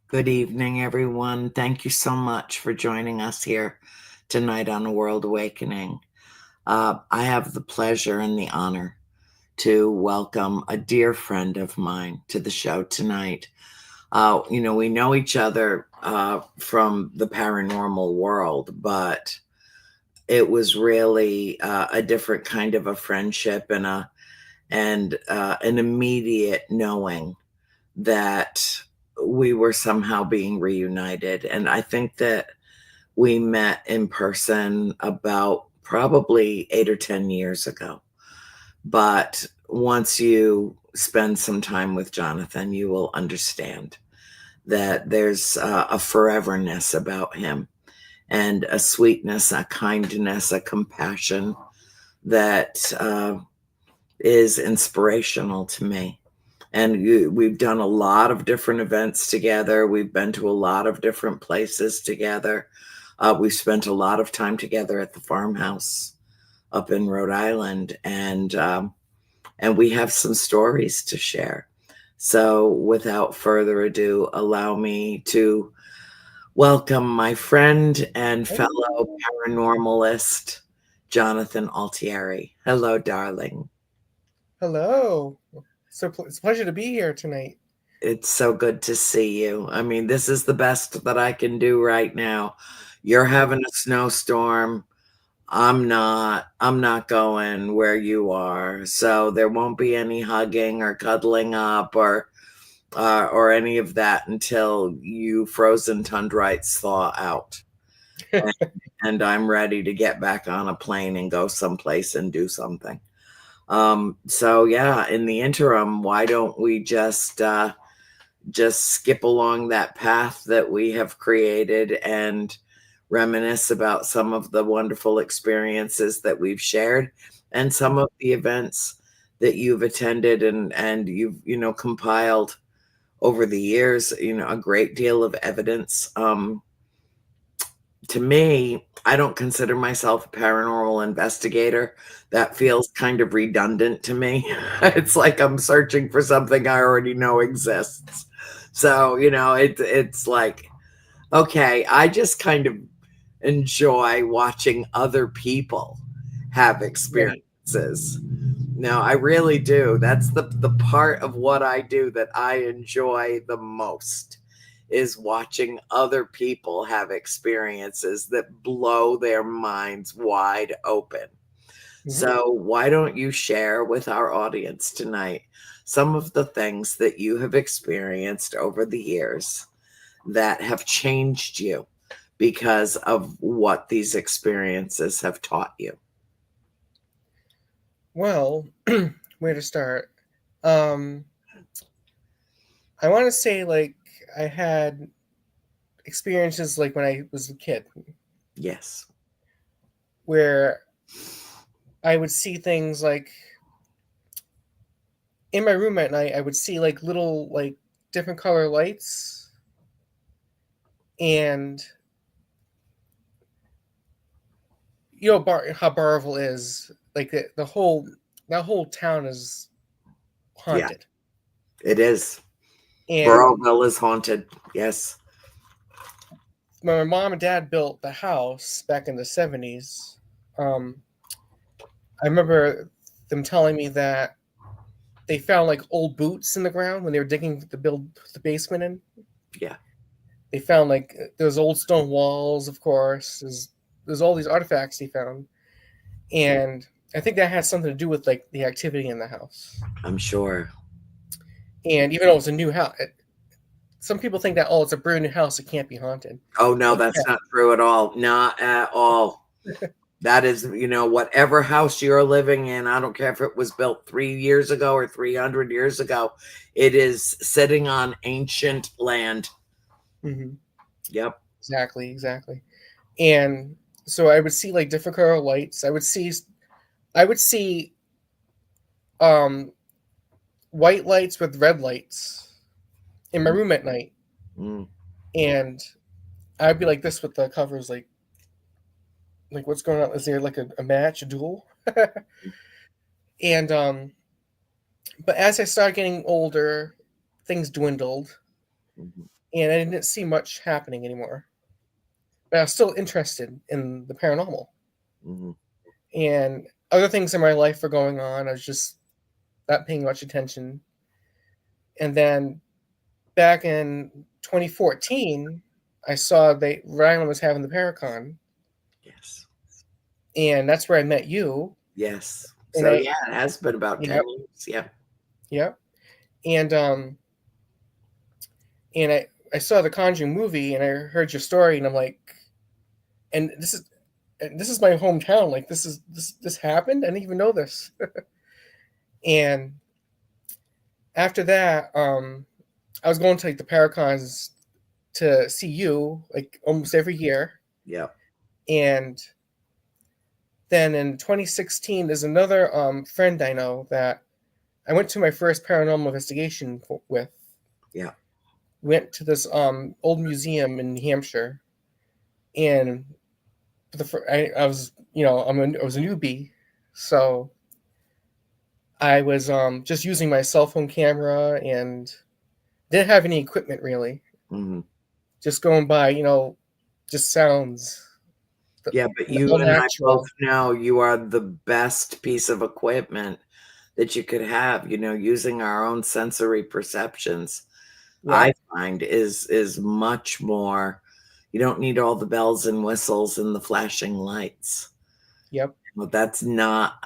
Good evening, everyone. Thank you so much for joining us here tonight on A World Awakening. I have the pleasure and the honor to welcome a dear friend of mine to the show tonight. We know each other from the paranormal world, but it was really a different kind of a friendship and an immediate knowing that we were somehow being reunited. And I think that we met in person about probably 8 or 10 years ago. But once you spend some time with Jonathan, you will understand that there's a foreverness about him and a sweetness, a kindness, a compassion that is inspirational to me. And we've done a lot of different events together. We've been to a lot of different places together. We've spent a lot of time together at the farmhouse up in Rhode Island, and we have some stories to share. So, without further ado, allow me to welcome my friend and fellow Hello. paranormalist, Jonathan Altieri. Hello, darling. Hello. It's a pleasure to be here tonight. It's so good to see you. I mean, this is the best that I can do right now. You're having a snowstorm. I'm not going where you are. So there won't be any hugging or cuddling up or any of that until you frozen tundrites thaw out. And, and I'm ready to get back on a plane and go someplace and do something. So yeah, in the interim, why don't we just skip along that path that we have created and reminisce about some of the wonderful experiences that we've shared and some of the events that you've attended and you've compiled over the years, a great deal of evidence. To me, I don't consider myself a paranormal investigator. That feels kind of redundant to me. It's like I'm searching for something I already know exists. So, it's like, okay, I just kind of enjoy watching other people have Yeah. experiences. No, I really do. That's the part of what I do that I enjoy the most is watching other people have experiences that blow their minds wide open. hmm So, why don't you share with our audience tonight some of the things that you have experienced over the years that have changed you because of what these experiences have taught you? Well, where to start? Um, I want to say I had experiences like when I was a kid Yes. where I would see things like in my room at night. I would see like little different color lights, and how Barville is like the whole that whole town is Yeah, haunted. it is. And Burrowville is haunted. Yes. when my mom and dad built the house back in the 70s, um, I remember them telling me that they found like old boots in the ground when they were digging to build the basement in. Yeah. They found like those old stone walls, of course. There's all these artifacts they found, and I think that has something to do with like the activity in the house. I'm sure. And even though it's a new house, some people think that it's a brand new house, it can't be haunted. Oh, no, But that's not true at all. Not at all. That is, whatever house you're living in, I don't care if it was built 3 years ago or 300 years ago, it is sitting on ancient land. hmm Yep. exactly. And so I would see like different color lights. I would see um white lights with red lights in my room at night, Mm. and I'd be like this with the covers, like what's going on? Is there like a match, a duel? And but as I started getting older, things dwindled, and I didn't see much happening anymore. But I was still interested in the paranormal, Mhm. and other things in my life were going on. I was just not paying much attention. And then back in 2014, I saw they Rhode Island was having the Paracon, Yes. and that's where I met you. Yes. And So yeah, it has been about yep, 10 years. Yeah. yep, and I saw the Conjuring movie, and I heard your story, and I'm like, and this is my hometown. Like this happened. I didn't even know this. And after that, I was going to like the Paracons to see you like almost every year. Yeah. And then in 2016, there's another friend I know that I went to my first paranormal investigation with. Yeah. Went to this old museum in New Hampshire, and I was I was a newbie, so I was just using my cell phone camera and didn't have any equipment really. Mhm. Just going by, just sounds, Yeah, but and you all and I both natural. know you are the best piece of equipment that you could have, using our own sensory perceptions. I Yep, find is much more. You don't need all the bells and whistles and the flashing lights. yep, Well, that's not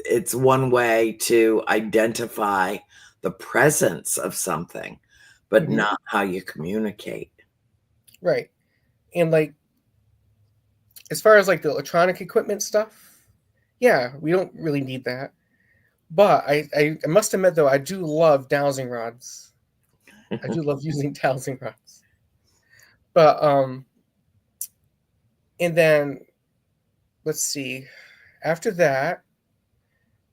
it's one way to identify the presence of something, but hmm, not how you communicate. right. And like as far as like the electronic equipment stuff, yeah, we don't really need that. But I must admit though, I do love dowsing rods. I do love using dowsing rods. But and then let's see. After that,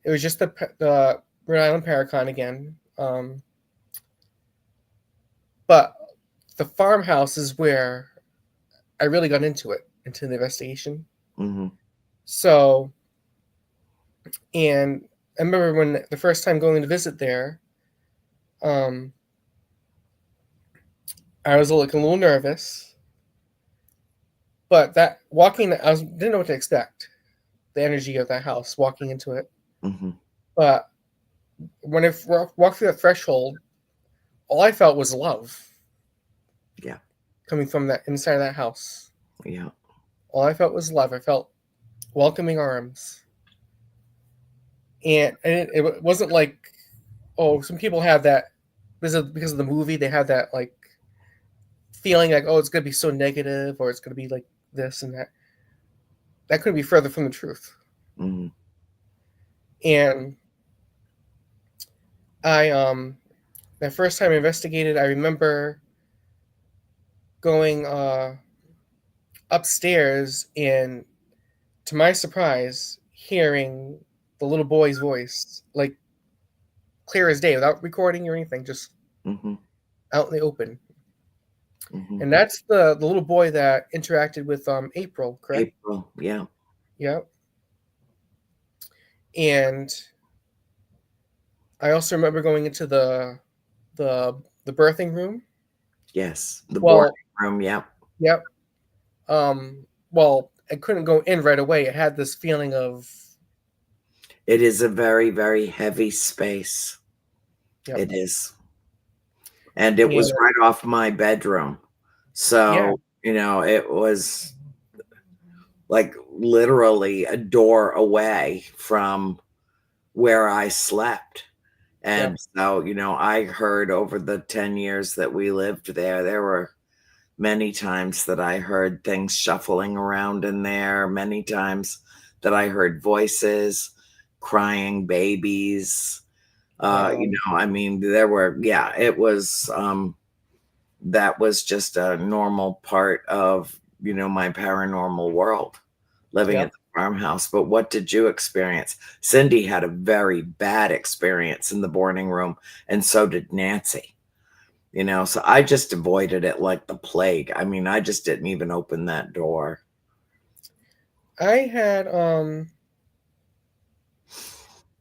it was just the Rhode Island Paracon again. But the farmhouse is where I really got into the investigation. Mhm. So, and I remember when the first time going to visit there, um, I was like a little nervous, but that walking, didn't know what to expect. The energy of that house, walking into it. Mhm. But when I walked through that threshold, all I felt was love Yeah. coming from that inside of that house. Yeah. All I felt was love. I felt welcoming arms, and it wasn't like, oh, some people have that because of the movie. They have that like feeling like, oh, it's gonna be so negative, or it's gonna be like this and that. That couldn't be further from the truth. Mhm. And I that first time I investigated, I remember going upstairs and, to my surprise, hearing the little boy's voice, like clear as day, without recording or anything, just Mhm. out in the open. Mhm. And that's the little boy that interacted with April, correct? April. Yeah. Yep. And I also remember going into the the birthing room. Yes. The boarding Well, room. Yeah. yep. Well, I couldn't go in right away. It had this feeling of, It is a very, very heavy space. yep. It is. And it was And right off my bedroom. yeah, So, it was like literally a door away from where I slept. yep, And so, I heard over the 10 years that we lived there were many times that I heard things shuffling around in there, many times that I heard voices, crying babies. wow, I mean, there were, yeah, it was, that was just a normal part of, my paranormal world living at yep. the farmhouse. But what did you experience? Cindy had a very bad experience in the boarding room, and so did Nancy. So I just avoided it like the plague. I mean, I just didn't even open that door. I had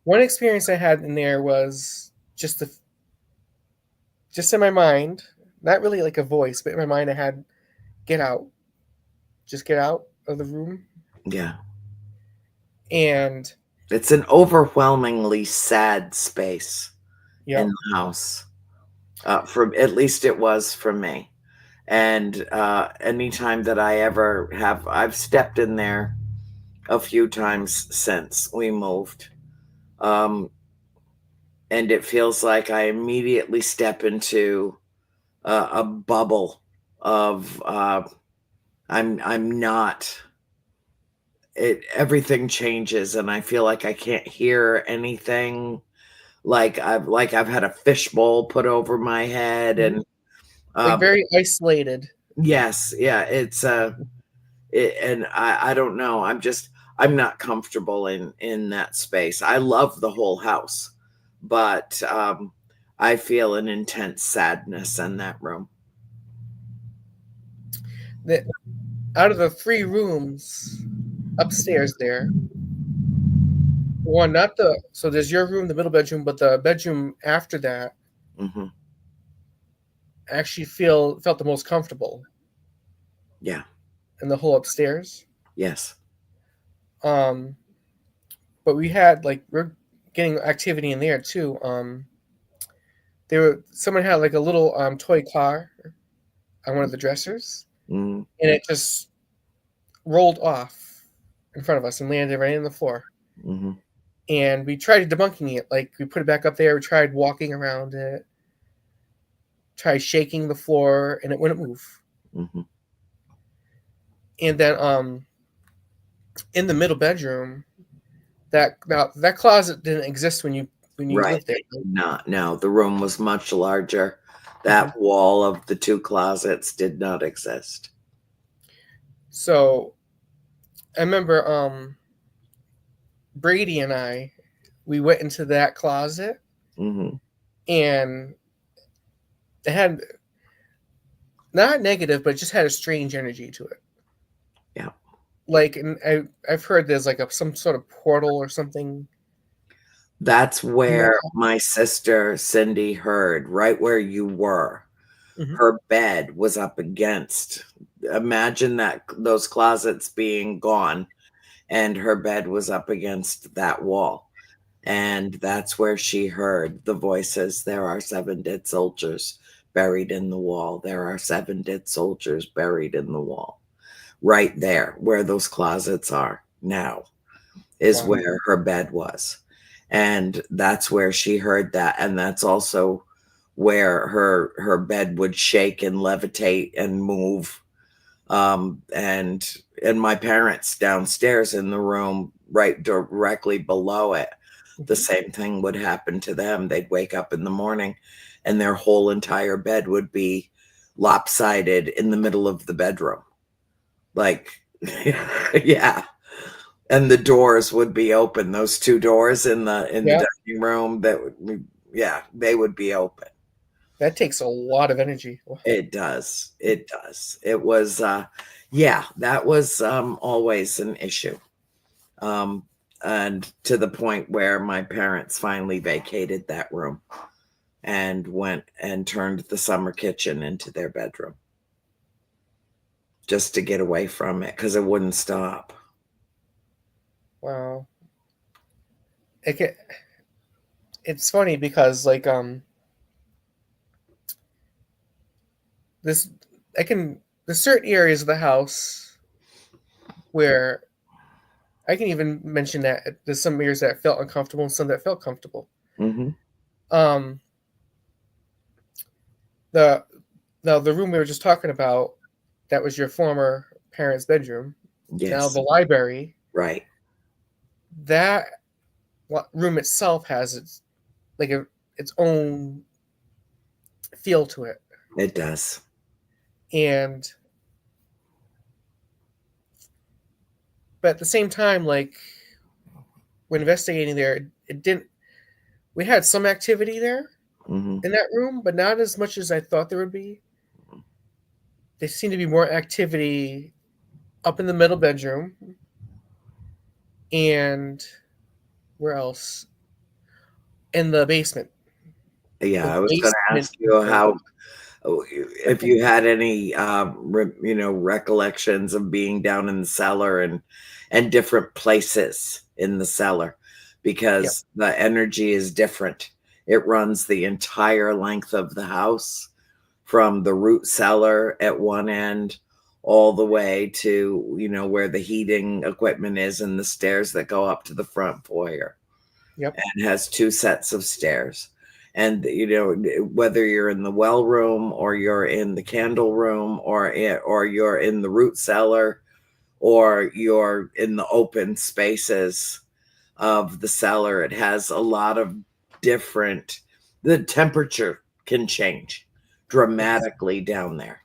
one experience I had in there was just in my mind. not really like a voice, but in my mind I had, "Get out, just get out of the room." Yeah. And It's an overwhelmingly sad space in yep, the house. For at least it was for me. And anytime that I've stepped in there a few times since we moved. Um, and it feels like I immediately step into a bubble of I'm not it everything changes and I feel like I can't hear anything, like I've had a fishbowl put over my head. mhm, And like uh very isolated. yes, yeah, and I don't know, I'm not comfortable in that space. I love the whole house, but I feel an intense sadness in that room. That out of the 3 rooms upstairs there, one not the so there's your room, the middle bedroom, but the bedroom after that Hmm. actually felt the most comfortable Yeah. in the whole upstairs. Yes. Um, but we're getting activity in there too. Someone had like a little toy car on one of the dressers, Mm-hmm. and it just rolled off in front of us and landed right on the floor. Mm-hmm. And we tried debunking it. Like we put it back up there. We tried walking around it, tried shaking the floor, and it wouldn't move. Mm-hmm. And then in the middle bedroom, that closet didn't exist when you Right. lived there. It did not. No, the room was much larger. Mhm. That wall of the two closets did not exist. So I remember Brady and we went into that closet, Mm-hmm. and it had not negative, but it just had a strange energy to it. Yeah. Like, and I've heard there's like some sort of portal or something That's in that where closet. my sister Cindy heard, right where you were. Hmm. Her bed was up against. Imagine that those closets being gone and her bed was up against that wall. And that's where she heard the voices. There are 7 dead soldiers buried in the wall. There are 7 dead soldiers buried in the wall. Right there, where those closets are now, is Wow. where her bed was. And that's where she heard that. And that's also where her bed would shake and levitate and move. And my parents downstairs in the room right directly below it, the Hmm. same thing would happen to them. They'd wake up in the morning and their whole entire bed would be lopsided in the middle of the bedroom. Like, yeah. And the doors would be open. Those two doors in the Yeah, dining room that would, yeah, they would be open. that takes a lot of energy. It does. It does. It was yeah, that was always an issue. Um and to the point where my parents finally vacated that room and went and turned the summer kitchen into their bedroom just to get away from it because it wouldn't stop. Wow. It ca it's funny because like this I can there's certain areas of the house where I can even mention that there's some areas that felt uncomfortable and some that felt comfortable. Hmm. Um, the the room we were just talking about, that was your former parents' bedroom. Now Yes. the library, Right. that room itself has its own feel to it, It does. and but at the same time, like when investigating there, it didn't. We had some activity there Hmm. in that room, but not as much as I thought there would be. There seemed to be more activity up in the middle bedroom, and where else? In the basement. Yeah, The I was going to basement ask you area. if you had any, recollections of being down in the cellar and different places in the cellar, Yep. because the energy is different. It runs the entire length of the house from the root cellar at one end all the way to, where the heating equipment is and the stairs that go up to the front foyer, Yep. and has two sets of stairs. And whether you're in the well room or you're in the candle room or you're in the root cellar or you're in the open spaces of the cellar, it has a lot of different. The temperature can change Yes. dramatically down there,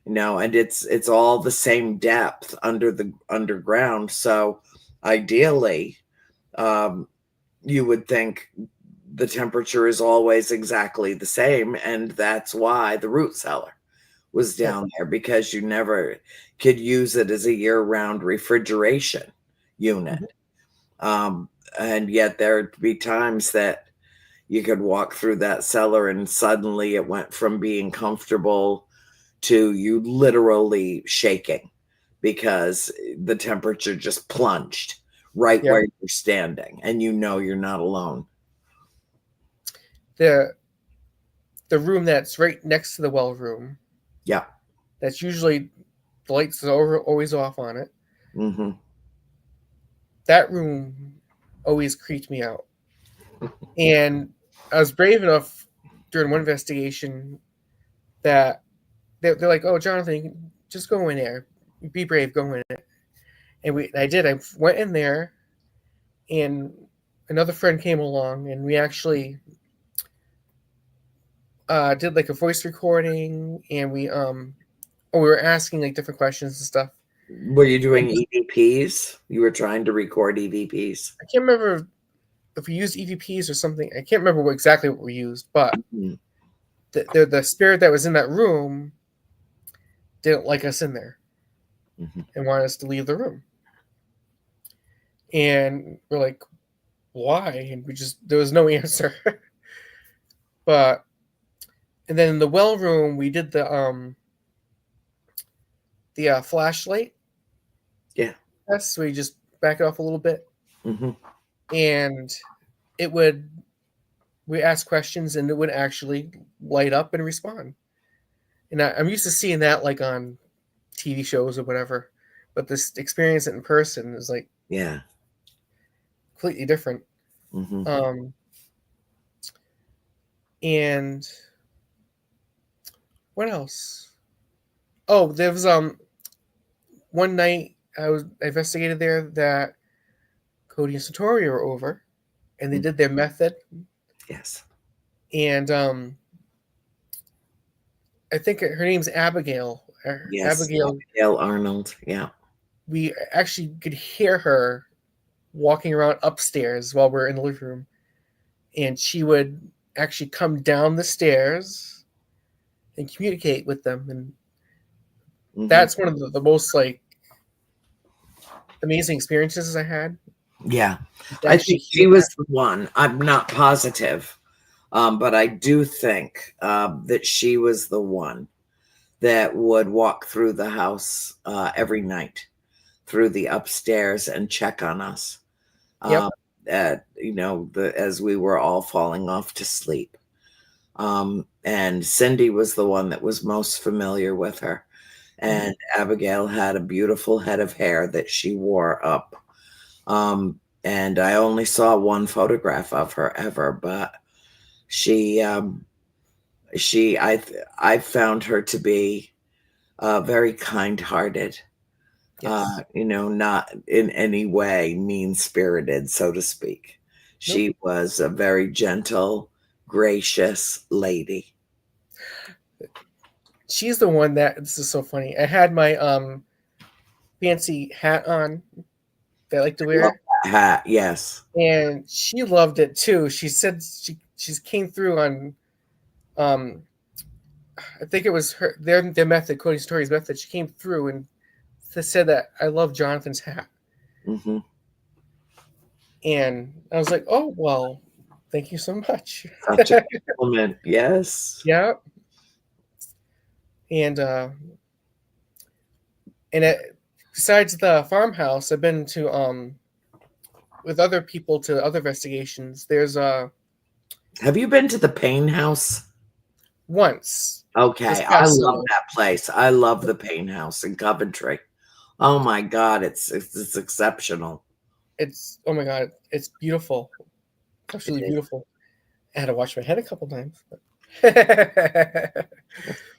and it's all the same depth under the underground. So ideally, um, you would think the temperature is always exactly the same, and that's why the root cellar was Yep. down there, because you never could use it as a year-round refrigeration unit. Mhm. um, and yet there'd be times that you could walk through that cellar and suddenly it went from being comfortable to you literally shaking, because the temperature just plunged right Yep. where you're standing, and you're not alone. The the room that's right next to the well room, Yeah. that's usually the lights are always off on it. Hmm. That room always creeped me out. And I was brave enough during one investigation that they're like, "Oh, Jonathan, you can just go in there. Be brave, go in it." And I did. I went in there, and another friend came along, and we actually did like a voice recording, and we were asking like different questions and stuff. Were you And doing EVPs? You were trying to record EVPs? I can't remember if we used EVPs or something. I can't remember exactly what we used, but Mhm. the spirit that was in that room didn't like us in there Mhm. and wanted us to leave the room. And we're like, why? And there was no answer. But and then in the well room, we did the flashlight Yeah. test. So we just back it off a little bit, Hmm. and it would we ask questions, and it would actually light up and respond. And I'm used to seeing that like on TV shows or whatever, but this experience it in person is like Yeah. completely different. Hmm. Um, and what else? Oh, there was one night I investigated there that Cody and Satori were over, and they did their method, Yes. and I think her name's Abigail. Yes. Abigail, Abigail Arnold. Yeah. we actually could hear her walking around upstairs while we're in the living room, and she would actually come down the stairs and communicate with them, and Hmm. that's one of the most like amazing experiences I had Yeah. to I actually think hear she that. was the one. I'm not positive, but I do think that she was the one that would walk through the house every night, through the upstairs, and check on us. Yep. Um, as we were all falling off to sleep. And Cindy was the one that was most familiar with her. Hmm. And Abigail had a beautiful head of hair that she wore up. And I only saw one photograph of her ever, but she, I found her to be very kind-hearted. Yes. Not in any way mean-spirited, so to speak. Nope. She was a very gentle, gracious lady. She's the one that this is so funny. I had my fancy hat on that I like to I love wear, that hat. Yes. and she loved it too. She said she came through on um I think it was their method, Cody Story's method. She came through and said that I love Jonathan's hat, Hmm. and I was like, oh well, thank you so much. Such a compliment. Yes. Yeah. And besides the farmhouse, I've been to with other people to other investigations. There's Have you been to the Pain House? once this Okay, I past love summer. that place. I love the Pain House in Coventry. Oh my god, it's exceptional. It's, oh my god, it's beautiful. It's It absolutely is. beautiful. I had to wash my head a couple times.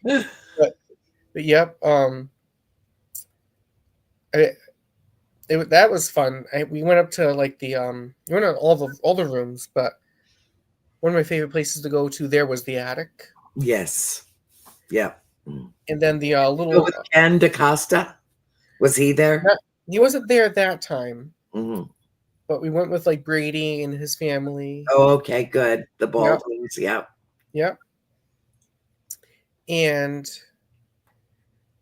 But, but yep, I, that was fun. We went up to like we went on all the rooms, but one of my favorite places to go to there was the attic, Yes. Yeah. Mm. and then the Go with little. Ken DaCosta? Was he there? Not, he wasn't there at that time, Mhm. but we went with like Brady and his family. Oh, okay, good. The Yep, Baldwins, yep. yep. And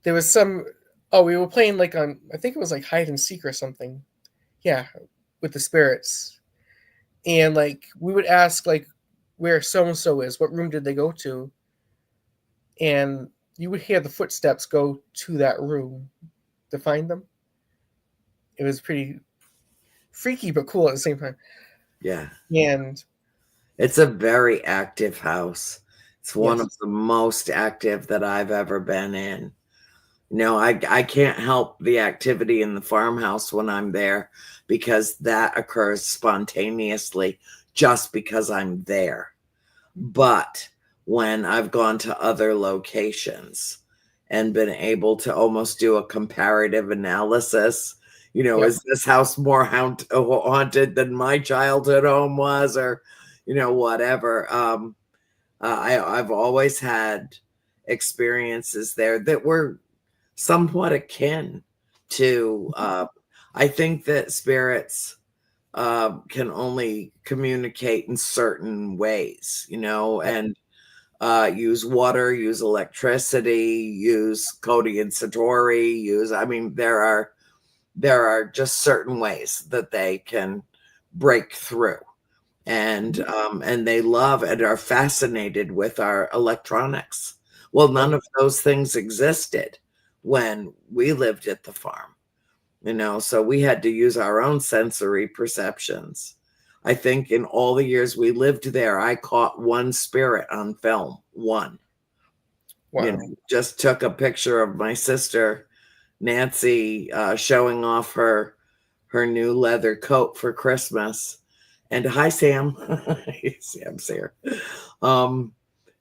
there was some. Oh, we were playing like on. I think it was like hide and seek or something. Yeah, with the spirits, and like we would ask like where so and so is. What room did they go to? And you would hear the footsteps go to that room to find them. It was pretty freaky but cool at the same time. Yeah. And It's a very active house. It's one yes, of the most active that I've ever been in. No, I can't help the activity in the farmhouse when I'm there because that occurs spontaneously just because I'm there. But when I've gone to other locations and been able to almost do a comparative analysis, yep, is this house more haunted than my childhood home was, or, whatever. I've always had experiences there that were somewhat akin to. I think that spirits can only communicate in certain ways, yep. and use water, use electricity, use Cody and Satori, I mean, there are just certain ways that they can break through. And they love and are fascinated with our electronics. Well, Oh, none of those things existed when we lived at the farm, so we had to use our own sensory perceptions. I think in all the years we lived there, I caught one spirit on film. One, wow. just took a picture of my sister Nancy showing off her new leather coat for Christmas. And hi, Sam. Sam's here. Um,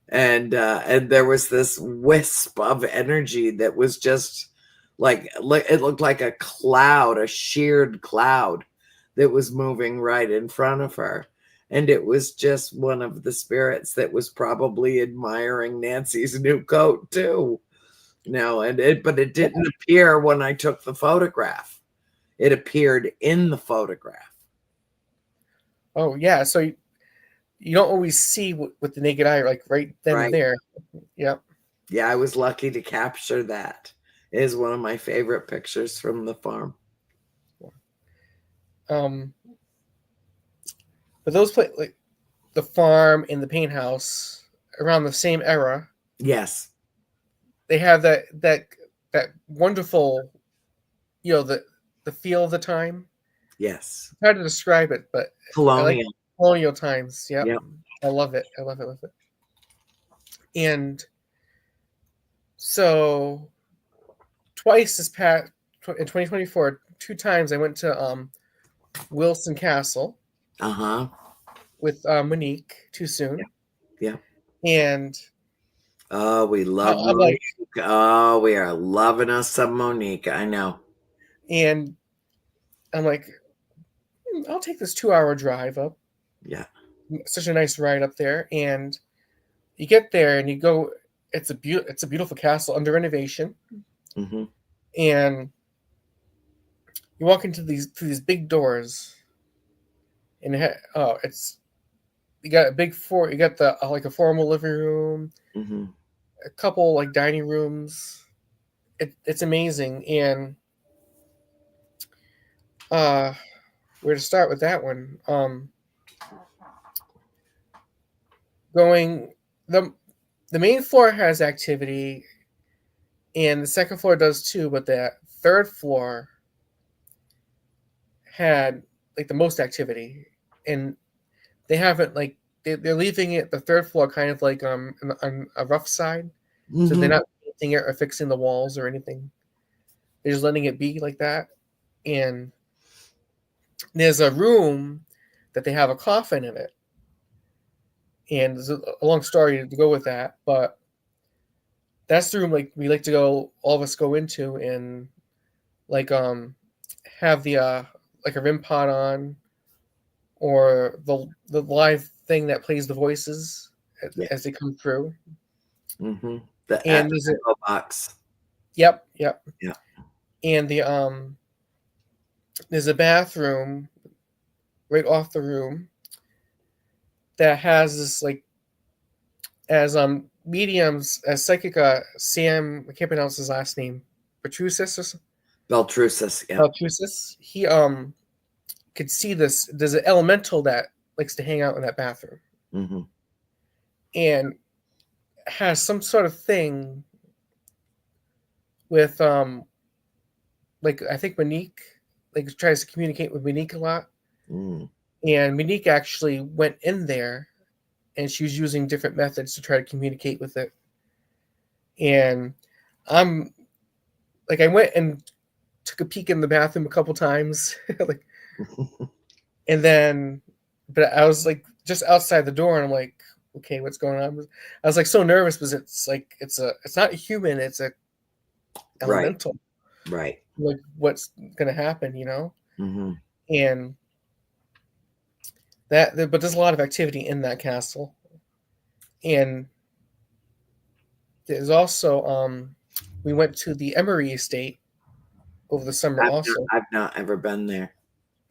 and there was this wisp of energy that was just like it looked like a cloud, a sheared cloud that was moving right in front of her. And it was just one of the spirits that was probably admiring Nancy's new coat too. No, but it didn't appear when I took the photograph. It appeared in the photograph. Oh yeah. So you don't always see with the naked eye, like right then and Right. there. Yep. Yeah, I was lucky to capture that. It is one of my favorite pictures from the farm. Um, but those play like the farm and the paint house around the same era. Yes. They have that wonderful, the feel of the time. Yes. It's hard to describe it, but I like Colonial. colonial times. Yep, Yep. I love it. I love it. Love it. And so twice this past in 2024, two times I went to Wilson Castle Uh-huh. with Monique too Yeah. soon, Yeah. and Oh, we love I'm like, Monique. Oh, we are loving us some Monique. I know. and I'm like, I'll take this 2 hour drive up. Yeah. Such a nice ride up there, and you get there and you go. It's a beautiful castle under renovation, Hmm. and you walk into these big doors, and it's you got a you got the like a formal living room, Hmm. a couple like dining rooms. It's amazing, and uh, where to start with that one? Going the the main floor has activity. and the second floor does too, but that third floor had like the most activity, and they haven't like they're leaving it the third floor kind of like on a rough side, so they're Mm-hmm. not painting it or fixing the walls or anything. They're just letting it be like that. And there's a room that they have a coffin in it, and there's a long story to go with that, but that's the room like we like to go, all of us go into, and like have the like a REM pod on, or the live thing that plays the voices Yeah. as they come through. Mm-hmm. The And there's a echo box. yep. Yeah. And there's a bathroom right off the room that has this like, as mediums, as psychic Sam, I can't pronounce his last name, Petrusis or something. Beltrusis. Yeah. Petrusis. He could see this. There's an elemental that likes to hang out in that bathroom, Mm-hmm. and has some sort of thing with like I think Monique, like tries to communicate with Monique a lot. Mm. And Monique actually went in there, and she was using different methods to try to communicate with it. And I'm like, I went and took a peek in the bathroom a couple times, like, and then, but I was like just outside the door, and I'm like, okay, what's going on? I was like so nervous because it's like it's not a human, it's a Right. elemental. Right. Like, what's gonna happen, you know? Mm-hmm. And but there's a lot of activity in that castle, and there's also we went to the Emery estate over the summer also, I've not ever been there.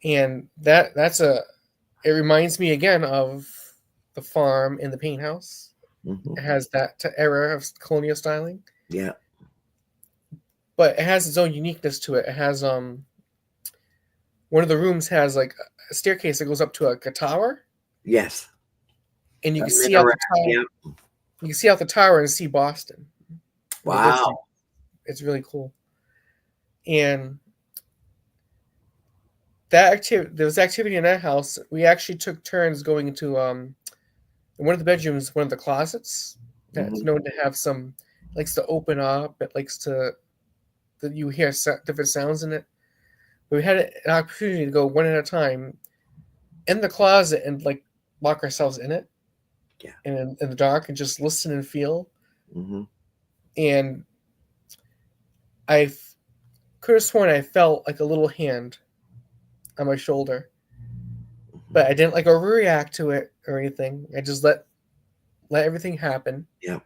and it reminds me again of the farm in the paint house. Mm-hmm. It has that era of colonial styling, Yeah. but it has its own uniqueness to it. It has one of the rooms has like a staircase that goes up to a tower, Yes. and you A can see out minaret. the tower. Yeah. You can see out the tower and see Boston. Like Wow. it's really cool. And that activity, there was activity in that house. We actually took turns going into in one of the bedrooms, one of the closets that's Mm-hmm. known to have some, likes to open up. It likes to, that you hear different sounds in it. But we had an opportunity to go one at a time in the closet and like lock ourselves in it, Yeah. and in the dark, and just listen and feel. Mm-hmm. And I could have sworn I felt like a little hand on my shoulder, but I didn't like overreact to it or anything. I just let everything happen. Yeah.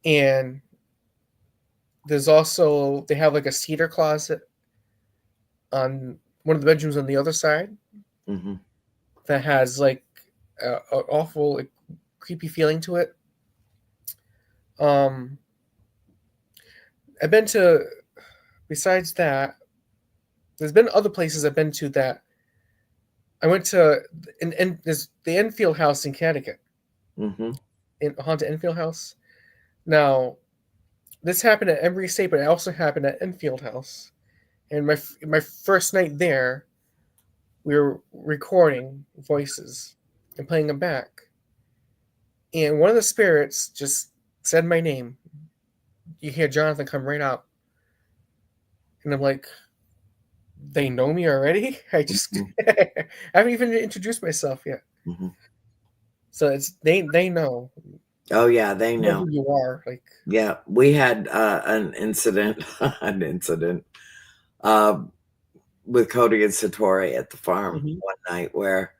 And there's also, they have like a cedar closet on one of the bedrooms on the other side Mm-hmm. that has like an awful like, creepy feeling to it. Um, I've been to, besides that, there's been other places I've been to that I went to, in there's the Enfield House in Connecticut, Mm-hmm. in Haunted Enfield House. Now, this happened at Embry State, but it also happened at Enfield House. And my first night there, we were recording voices and playing them back. And one of the spirits just said my name. You hear Jonathan come right out. And I'm like, they know me already? Mm-hmm. I haven't even introduced myself yet. Mm-hmm. So it's they know. Oh yeah, they They know know. who you are. Like, Yeah, we had an incident, an incident uh, with Cody and Satori at the farm mhm, one night where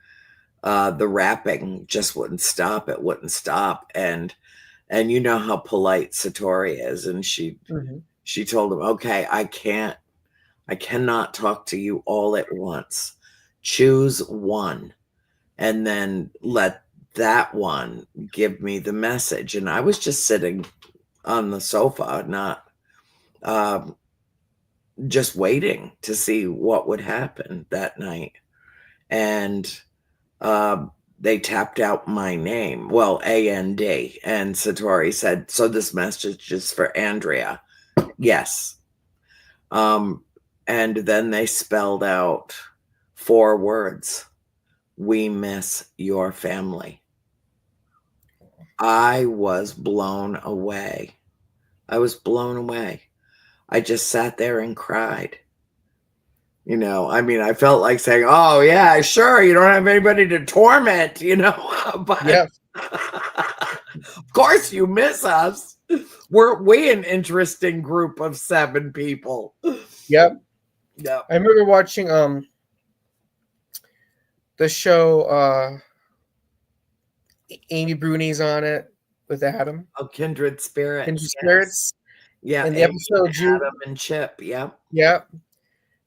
the rapping just wouldn't stop. It wouldn't stop, and you know how polite Satori is, and mhm, she told him, "Okay, I cannot talk to you all at once. Choose one, and then let that one give me the message." And I was just sitting on the sofa, not um, just waiting to see what would happen that night. And they tapped out my name. Well, AND. And Satori said, so this message is for Andrea. Yes. And then they spelled out 4 words. We miss your family. I was blown away. I was blown away. I just sat there and cried. You know, I mean, I felt like saying, oh, yeah, sure, you don't have anybody to torment, you know, but Yeah. of course you miss us. We're an interesting group of 7 people. Yep. Yep. I remember watching the show Amy Bruni's on it with Adam. Oh, Kindred Spirits. Kindred Yes. Spirits. Yeah. In the Amy, episode Adam and Chip. Yep. Yeah.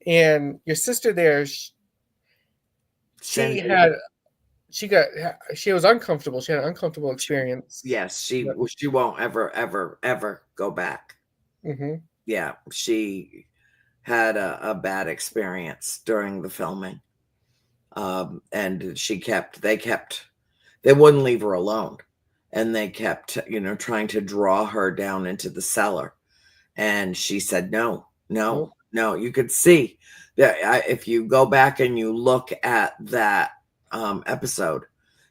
And your sister there, she was uncomfortable. She had an uncomfortable experience. Yes, she won't ever go back. Mm-hmm. Yeah, she had a bad experience during the filming, and they wouldn't leave her alone, and they kept trying to draw her down into the cellar, and she said no. You could see that if you go back and you look at that episode,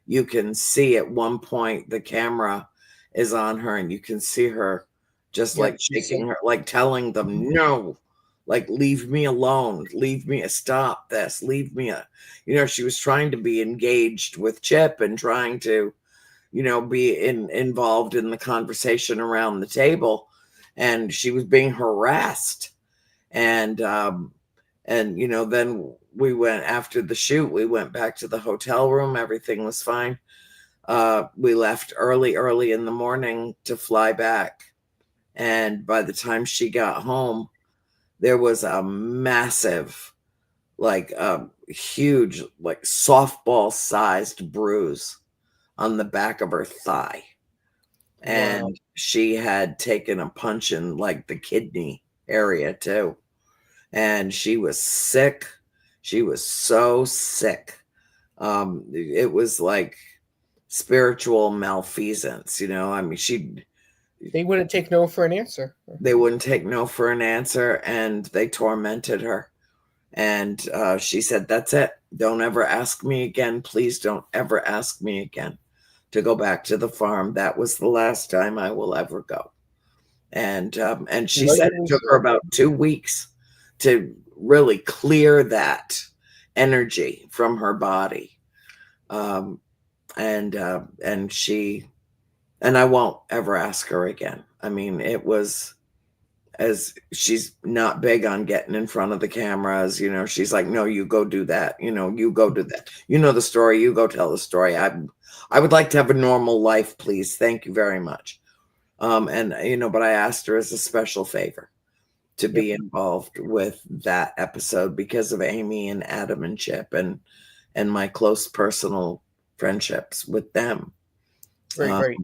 you can see at one point the camera is on her and you can see her just like shaking her, like telling them no, like leave me alone, leave me, stop this, leave me she was trying to be engaged with Chip and trying to be involved in the conversation around the table, and she was being harassed. And then we went, after the shoot, we went back to the hotel room. Everything was fine. We left early in the morning to fly back. And by the time she got home, there was a massive, like a huge, like softball sized bruise on the back of her thigh. And wow. She had taken a punch in like the kidney area too. And she was sick. She was so sick. It was like spiritual malfeasance, I mean, they wouldn't take no for an answer. They wouldn't take no for an answer, and they tormented her. And she said, that's it. Don't ever ask me again. Please don't ever ask me again to go back to the farm. That was the last time I will ever go. And she said it took her about 2 weeks to really clear that energy from her body. And I won't ever ask her again. I mean, it was, as she's not big on getting in front of the cameras, she's like, no, you go do that. You go do that. The story, you go tell the story. I would like to have a normal life, please. Thank you very much. But I asked her as a special favor to be involved with that episode because of Amy and Adam and Chip and my close personal friendships with them. Right.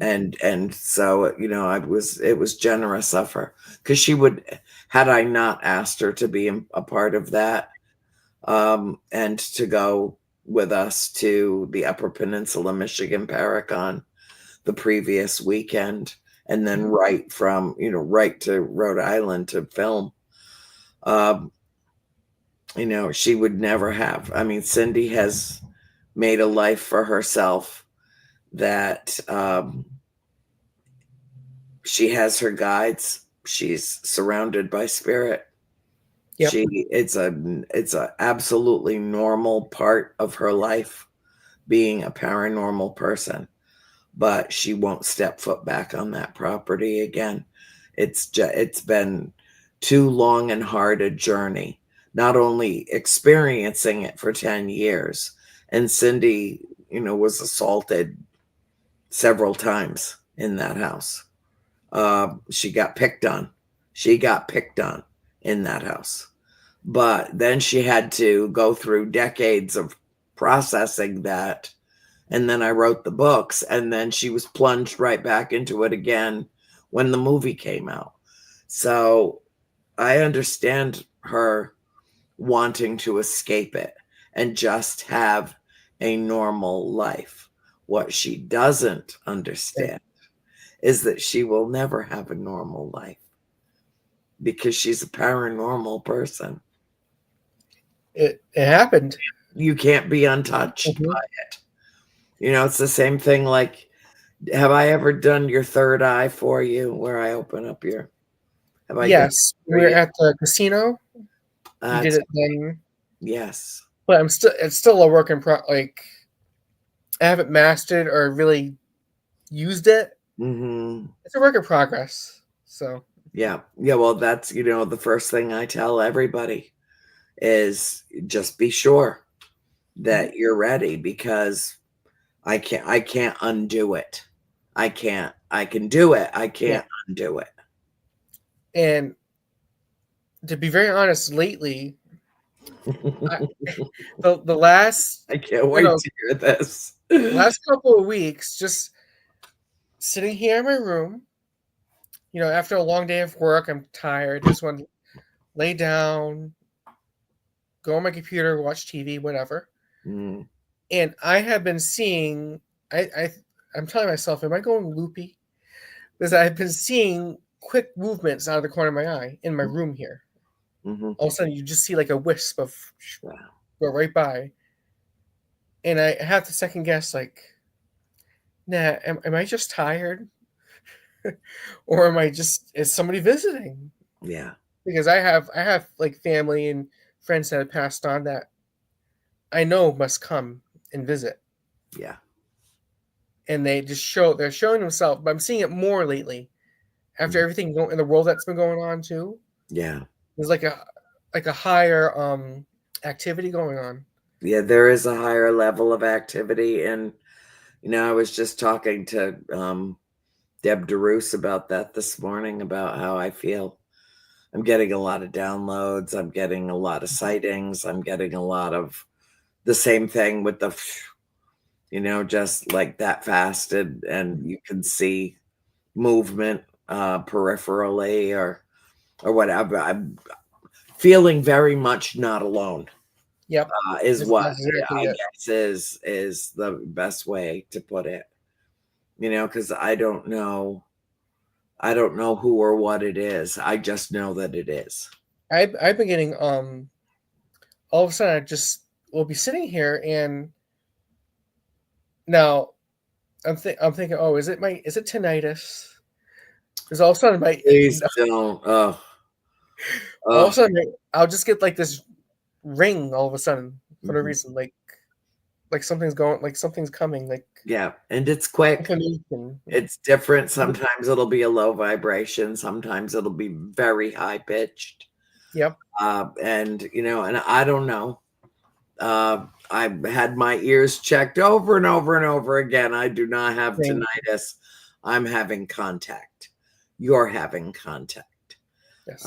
And so, it was generous of her, because she would, had I not asked her to be a part of that, and to go with us to the Upper Peninsula, Michigan Paracon the previous weekend, and then right to Rhode Island to film, she would never have. I mean, Cindy has made a life for herself that she has her guides. She's surrounded by spirit. Yep. It's a absolutely normal part of her life, being a paranormal person, but she won't step foot back on that property again. It's been too long and hard a journey, not only experiencing it for 10 years. And Cindy, was assaulted several times in that house. She got picked on. In that house. But then she had to go through decades of processing that. And then I wrote the books, and then she was plunged right back into it again when the movie came out. So I understand her wanting to escape it and just have a normal life. What she doesn't Right. understand is that she will never have a normal life because she's a paranormal person. It happened. You can't be untouched Mhm. by it. It's the same thing like, have I ever done your third eye for you where I open up your, have I done Yes, it for we're you? at the casino. You did That's, it then, yes. but it's still a work in like I haven't mastered or really used it. Hmm. It's a work in progress. So, Yeah. Yeah. Well, that's, the first thing I tell everybody is just be sure mhm. that you're ready because I can't undo it. I can do it. I Yeah. can't undo it. And to be very honest, lately, I, the last I can't you wait know to hear this. last couple of weeks, just sitting here in my room, after a long day of work, I'm tired. Just want to lay down, go on my computer, watch TV, whatever. Mm, And I have been seeing. I'm telling myself, am I going loopy? Because I've been seeing quick movements out of the corner of my eye in my room here. mhm. All of a sudden, you just see like a wisp of Wow. go right by, and I have to second guess, like, nah, am I just tired, or am I just is somebody visiting? Yeah. Because I have like family and friends that have passed on that I know must come and visit, Yeah. and they're showing themselves. But I'm seeing it more lately after Mhm. everything going in the world that's been going on too. Yeah. There's like a higher activity going on. Yeah. There is a higher level of activity. And, I was just talking to Deb DeRoos about that this morning about how I feel. I'm getting a lot of downloads. I'm getting a lot of sightings. I'm getting a lot of the same thing with the, just like that fast. And you can see movement peripherally or whatever. I'm feeling very much not alone. Yep, Is what that's exactly I it. guess is the best way to put it. Because I don't know who or what it is. I just know that it is. I've been getting all of a sudden I just will be sitting here and now I'm thinking, oh, is it tinnitus? Because all of a sudden my Please don't. Oh, all of oh, a sudden I'll just get like this ring all of a sudden for no mhm. reason, like something's going, like something's coming, like Yeah, and it's quick. information. It's different. Sometimes it'll be a low vibration. Sometimes it'll be very high pitched. Yep, And I don't know. I've had my ears checked over and over and over again. I do not have same. tinnitus. I'm having contact. You're having contact. Yes,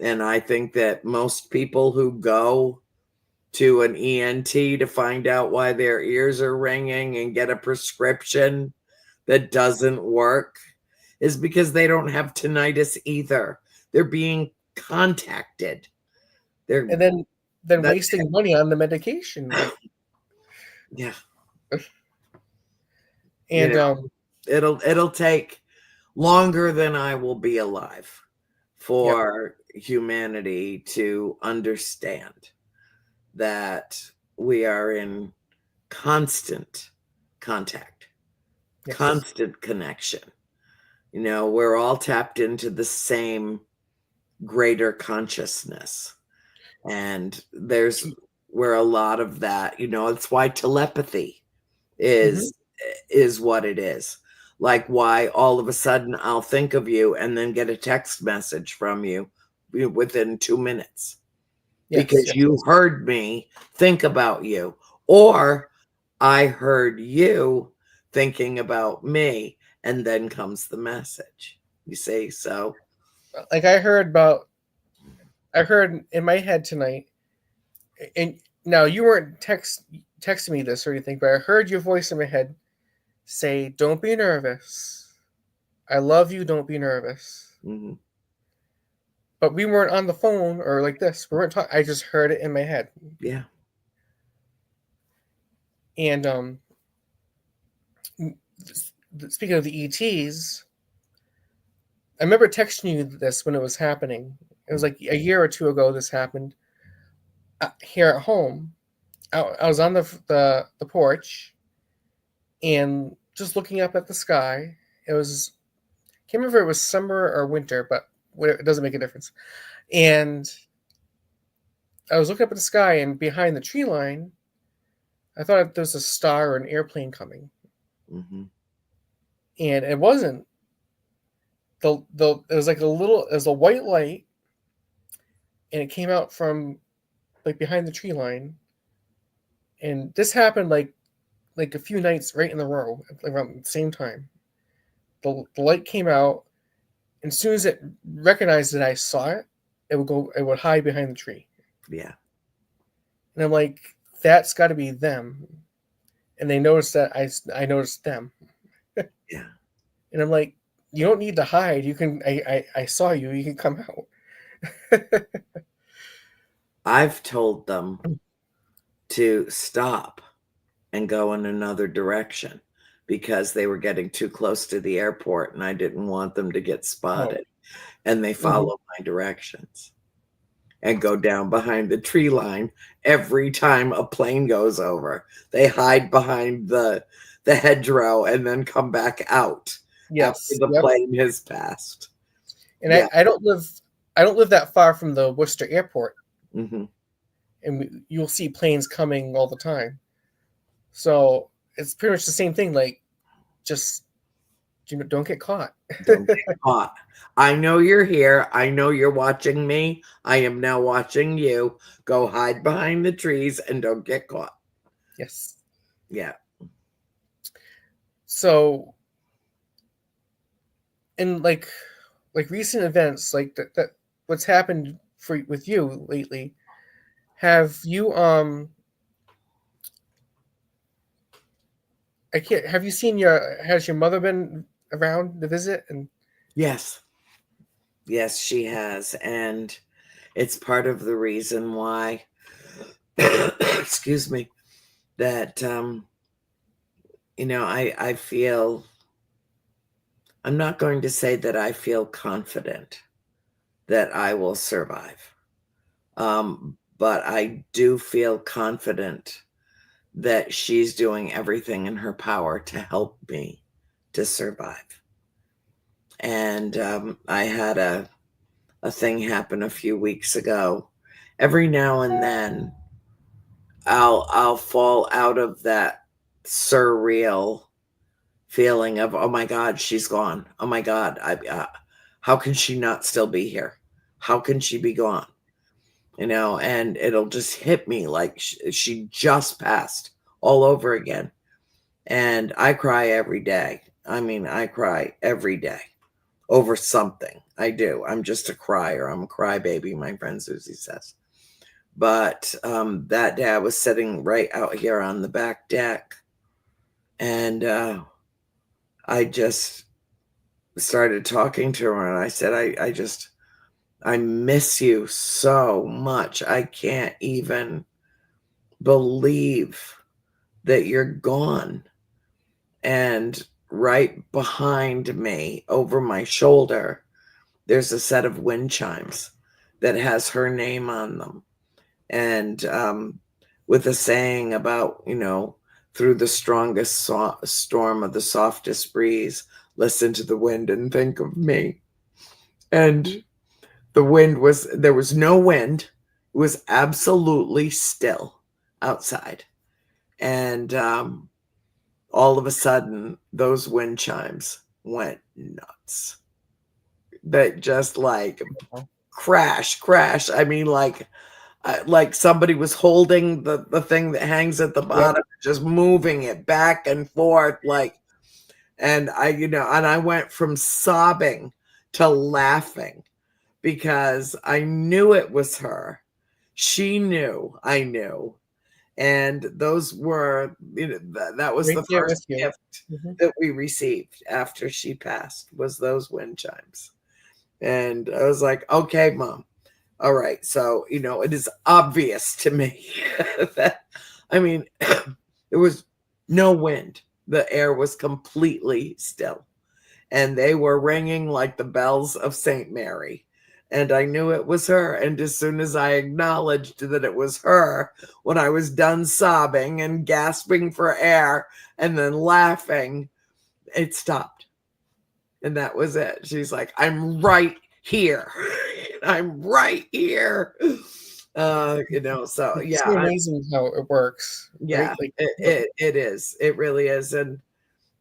And I think that most people who go to an ENT to find out why their ears are ringing and get a prescription that doesn't work is because they don't have tinnitus either. They're being contacted. They're and then that wasting money on the medication, like, yeah, you and know, it'll take longer than I will be alive yep, for humanity to understand that we are in constant contact, yes, constant connection. We're all tapped into the same greater consciousness. And there's where a lot of that, it's why telepathy hmm is is what it is. Like why all of a sudden I'll think of you and then get a text message from you within 2 minutes yes, because yes, you yes, heard me think about you, or I heard you thinking about me, and then comes the message. You see? So, like I heard in my head tonight, and now you weren't texting me this or anything, but I heard your voice in my head say, "Don't be nervous. I love you. Don't be nervous." mhm, But we weren't on the phone or like this. We weren't talking. I just heard it in my head, yeah. And speaking of the ETs, I remember texting you this when it was happening. It was like a year or two ago. This happened here at home. I was on the porch and just looking up at the sky. It was, can't remember if it was summer or winter, but it doesn't make a difference. And I was looking up at the sky, and behind the tree line, I thought there was a star or an airplane coming, Mm-hmm. and it wasn't. The it was like it was a white light, and it came out from like behind the tree line, and this happened like a few nights right in a row around the same time. The light came out, and as soon as it recognized that I saw it, it would hide behind the tree. Yeah. And I'm like, that's got to be them. And they noticed that I noticed them. Yeah. And I'm like, you don't need to hide. You can. I saw you. You can come out. I've told them to stop and go in another direction because they were getting too close to the airport and I didn't want them to get Oh, spotted. And they mhm. follow my directions and go down behind the tree line every time a plane goes over. They hide behind the hedgerow and then come back out after Yes. the Yep. plane has passed. And Yeah. I don't live that far from the Worcester Airport, Hmm. and you'll see planes coming all the time. So it's pretty much the same thing. Like, just don't get caught. Don't get caught. I know you're here. I know you're watching me. I am now watching you. Go hide behind the trees and don't get caught. Yes. Yeah. So, in like recent events, like that what's happened for with you lately? Have you I can't. Have you seen your? Has your mother been around to visit? And Yes. Yes, she has. And it's part of the reason why, excuse me, that, I feel, I'm not going to say that I feel confident that I will survive. But I do feel confident that she's doing everything in her power to help me to survive. And I had a thing happen a few weeks ago. Every now and then, I'll fall out of that surreal feeling of, oh my God, she's gone. Oh my God, how can she not still be here? How can she be gone? And it'll just hit me like she just passed all over again. And I cry every day. I mean, I cry every day over something. I do. I'm just a crier. I'm a crybaby, my friend Susie says. But that day I was sitting right out here on the back deck and I just started talking to her and I said, I miss you so much. I can't even believe that you're gone. And right behind me, over my shoulder, there's a set of wind chimes that has her name on them. And with a saying about, through the strongest storm of the softest breeze, listen to the wind and think of me. And there was no wind. It was absolutely still outside. And all of a sudden, those wind chimes went nuts. That just like crash. I mean, like somebody was holding the thing that hangs at the yep, bottom, just moving it back and forth, and I went from sobbing to laughing because I knew it was her. She knew I knew. And those were, that was right the there first with you. gift Hmm. that we received after she passed was those wind chimes. And I was like, okay, Mom. All right. So, it is obvious to me that, I mean, There was no wind. The air was completely still. And they were ringing like the bells of St. Mary. And I knew it was her. And as soon as I acknowledged that it was her, when I was done sobbing and gasping for air and then laughing, it stopped. And that was it. She's like, I'm right here. I'm right here. So It's so yeah, amazing how it works, right? yeah, Like, it is. It really is. And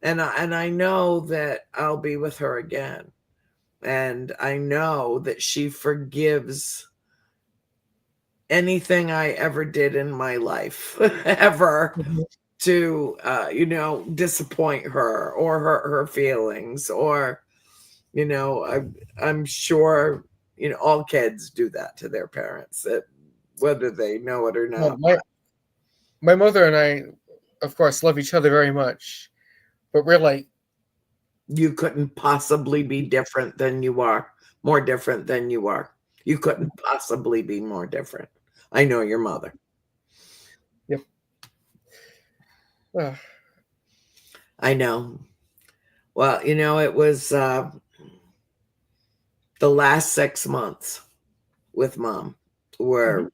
I know that I'll be with her again. And I know that she forgives anything I ever did in my life, ever, mhm. to disappoint her or hurt her feelings, or I'm sure all kids do that to their parents, whether they know it or Well, not. my mother and I, of course, love each other very much, but we're like, You couldn't possibly be different than you are, more different than you are. You couldn't possibly be more different. I know your mother. yep. Uh, I know. Well, it was the last 6 months with mom mhm. were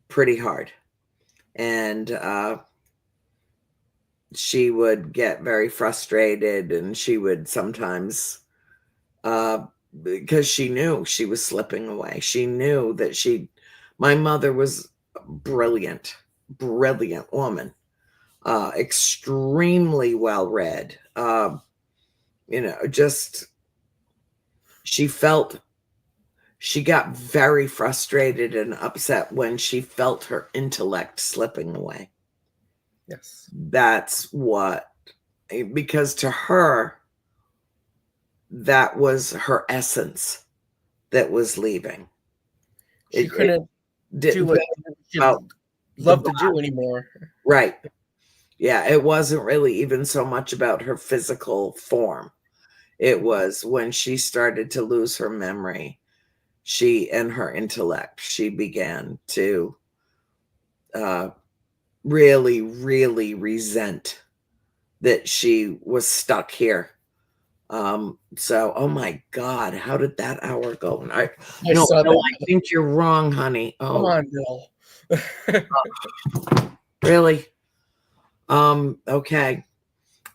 pretty hard. And she would get very frustrated, and she would sometimes, uh, because she knew she was slipping away. She knew that my mother was a brilliant, brilliant woman, extremely well read. Just she felt she got very frustrated and upset when she felt her intellect slipping away. Yes. That's what, because to her, that was her essence that was leaving. She It couldn't do didn't what think she about the loved to do anymore. right. Yeah, it wasn't really even so much about her physical form. It was when she started to lose her memory, she and her intellect, she began to uh, really, really resent that she was stuck here. So, oh my God, how did that hour go? And I no, saw Bill, that. I think you're wrong, honey. Come Oh, on, Bill. really? Okay.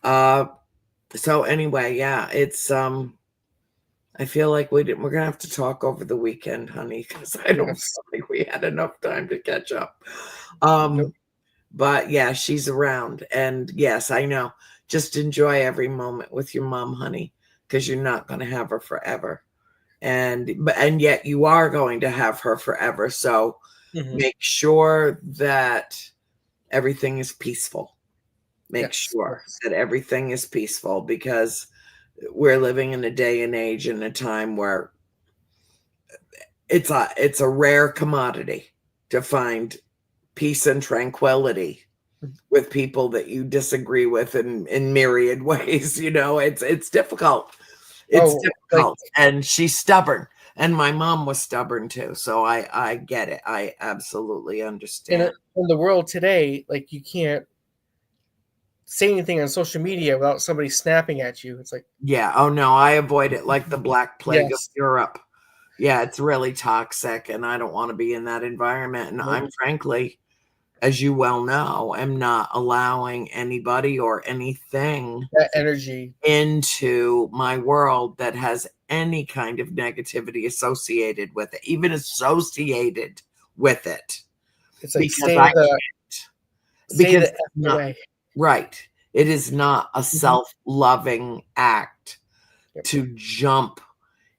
Uh, so anyway, yeah, I feel like we're gonna have to talk over the weekend, honey, because I don't Yes. feel like we had enough time to catch up. Nope. Um, but yeah, she's around, and yes, I know. Just enjoy every moment with your mom, honey, because you're not gonna have her forever. And yet you are going to have her forever. So Mhm. make sure that everything is peaceful. Make Yes. sure Yes. that everything is peaceful, because we're living in a day and age and a time where it's a rare commodity to find peace and tranquility Mhm. with people that you disagree with in myriad ways. It's difficult. It's Oh, like difficult, and she's stubborn, and my mom was stubborn too, so I get it. I absolutely understand. in the world today, like you can't say anything on social media without somebody snapping at you. It's like, Yeah, oh no, I avoid it like the Black Plague of yes, Europe. Yeah, it's really toxic, and I don't wanna be in that environment, and nope, I'm frankly, as you well know, am not allowing anybody or anything that energy. into my world that has any kind of negativity associated with it, even associated with it, It's like because I stay because the it's F not away. right. It is not a Mhm. self-loving act Yep. to jump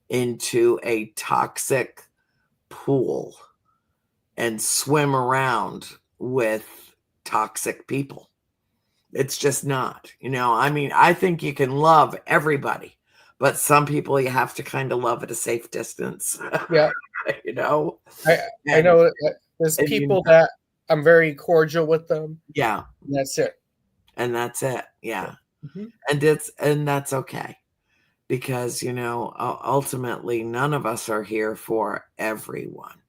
into a toxic pool and swim around with toxic people. It's just not, I mean, I think you can love everybody, but some people you have to kind of love at a safe distance, Yeah, you know? I I And know that there's and people that I'm very cordial with them, yeah, and that's it. and that's it. Yeah. Yeah. Mhm. And that's okay, because, ultimately none of us are here for everyone.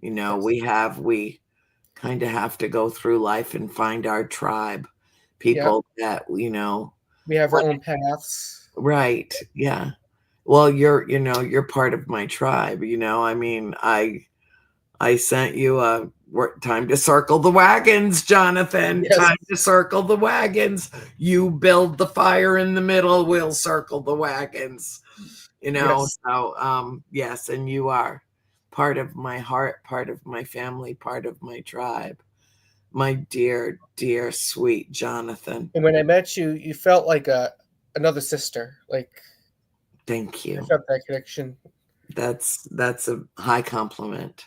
Yes. We kind of have to go through life and find our tribe, Yep. people that, We have our what own paths. right, yeah. Well, you're part of my tribe, I mean, I sent you a time to circle the wagons, Jonathan. Yes. Time to circle the wagons. You build the fire in the middle, we'll circle the wagons. Yes. So yes, and you are part of my heart, part of my family, part of my tribe. My dear, dear, sweet Jonathan. And when I met you, you felt like another sister. Like Thank I you. felt that connection. That's a high compliment.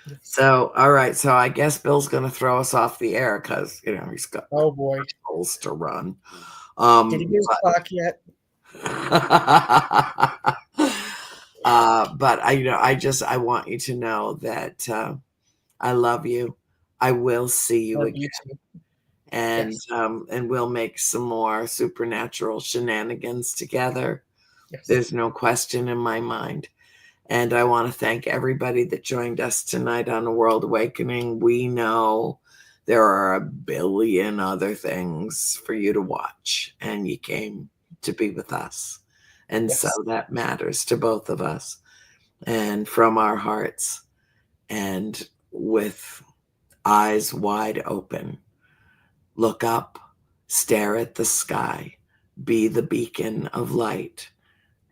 Yes. So, all right. So I guess Bill's going to throw us off the air because he's got Oh boy. goals to run. Did he get his clock yet? But I want you to know that I love you. I will see you Love again, you too. and Yes. and we'll make some more supernatural shenanigans together. Yes. There's no question in my mind. And I want to thank everybody that joined us tonight on A World Awakening. We know there are a billion other things for you to watch, and you came to be with us. And so Yes. that matters to both of us. And from our hearts, and with eyes wide open, look up, stare at the sky, be the beacon of light,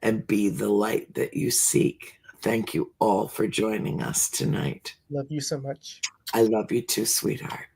and be the light that you seek. Thank you all for joining us tonight. Love you so much. I love you too, sweetheart.